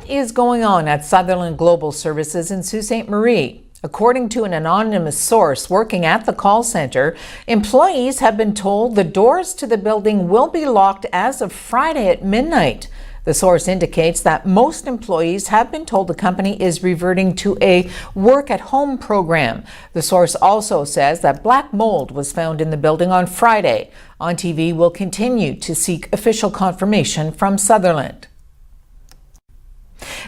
What is going on at Sutherland Global Services in Sault Ste. Marie? According to an anonymous source working at the call center, employees have been told the doors to the building will be locked as of Friday at midnight. The source indicates that most employees have been told the company is reverting to a work-at-home program. The source also says that black mold was found in the building on Friday. On TV will continue to seek official confirmation from Sutherland.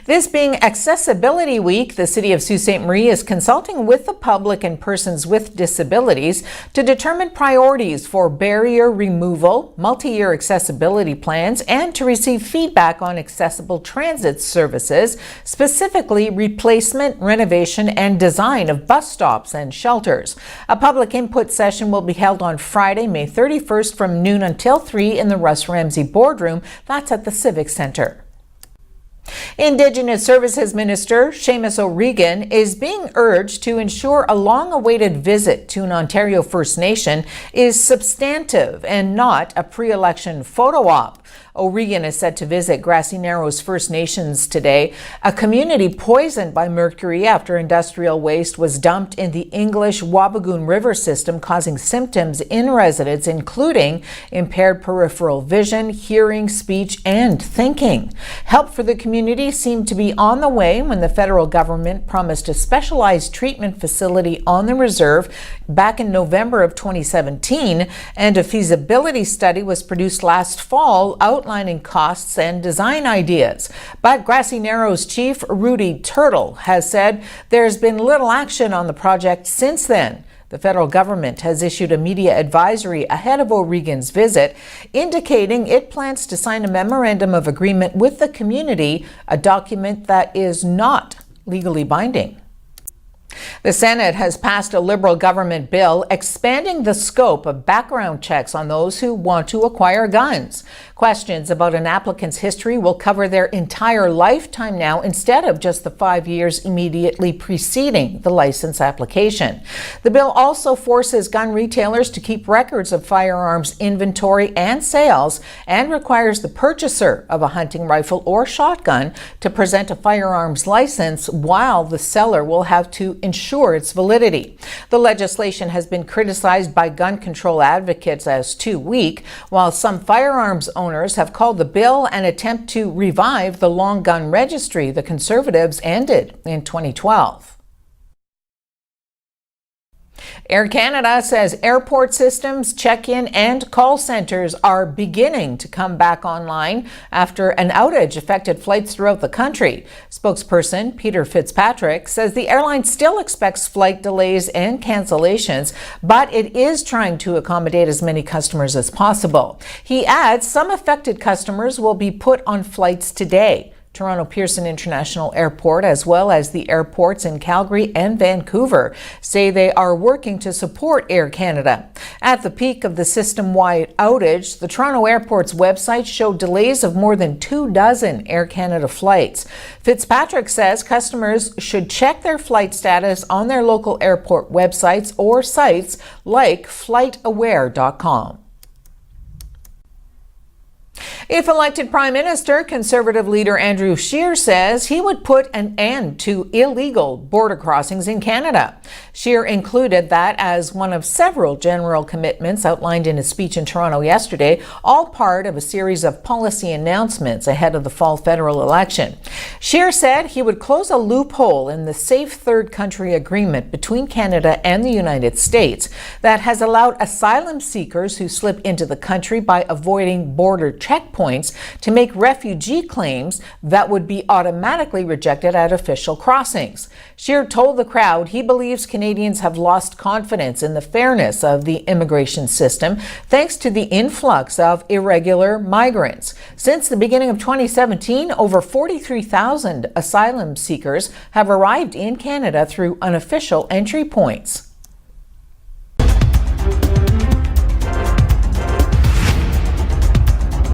This being Accessibility Week, the City of Sault Ste. Marie is consulting with the public and persons with disabilities to determine priorities for barrier removal, multi-year accessibility plans, and to receive feedback on accessible transit services, specifically replacement, renovation, and design of bus stops and shelters. A public input session will be held on Friday, May 31st from noon until 3 in the Russ Ramsey Boardroom. That's at the Civic Centre. Indigenous Services Minister Seamus O'Regan is being urged to ensure a long-awaited visit to an Ontario First Nation is substantive and not a pre-election photo op. O'Regan is set to visit Grassy Narrows First Nations today, a community poisoned by mercury after industrial waste was dumped in the English Wabigoon River system, causing symptoms in residents, including impaired peripheral vision, hearing, speech, and thinking. Help for the community seemed to be on the way when the federal government promised a specialized treatment facility on the reserve back in November of 2017, and a feasibility study was produced last fall outlining costs and design ideas. But Grassy Narrows Chief Rudy Turtle has said there's been little action on the project since then. The federal government has issued a media advisory ahead of O'Regan's visit, indicating it plans to sign a memorandum of agreement with the community, a document that is not legally binding. The Senate has passed a Liberal government bill expanding the scope of background checks on those who want to acquire guns. Questions about an applicant's history will cover their entire lifetime now instead of just the 5 years immediately preceding the license application. The bill also forces gun retailers to keep records of firearms inventory and sales and requires the purchaser of a hunting rifle or shotgun to present a firearms license, while the seller will have to ensure its validity. The legislation has been criticized by gun control advocates as too weak, while some firearms owners have called the bill an attempt to revive the long gun registry the Conservatives ended in 2012. Air Canada says airport systems, check-in and call centers are beginning to come back online after an outage affected flights throughout the country. Spokesperson Peter Fitzpatrick says the airline still expects flight delays and cancellations, but it is trying to accommodate as many customers as possible. He adds some affected customers will be put on flights today. Toronto Pearson International Airport, as well as the airports in Calgary and Vancouver, say they are working to support Air Canada. At the peak of the system-wide outage, the Toronto Airport's website showed delays of more than 24 Air Canada flights. Fitzpatrick says customers should check their flight status on their local airport websites or sites like FlightAware.com. If elected Prime Minister, Conservative leader Andrew Scheer says he would put an end to illegal border crossings in Canada. Scheer included that as one of several general commitments outlined in his speech in Toronto yesterday, all part of a series of policy announcements ahead of the fall federal election. Scheer said he would close a loophole in the Safe Third Country Agreement between Canada and the United States that has allowed asylum seekers who slip into the country by avoiding border checkpoints to make refugee claims that would be automatically rejected at official crossings. Scheer told the crowd he believes Canadians have lost confidence in the fairness of the immigration system thanks to the influx of irregular migrants. Since the beginning of 2017, over 43,000 asylum seekers have arrived in Canada through unofficial entry points.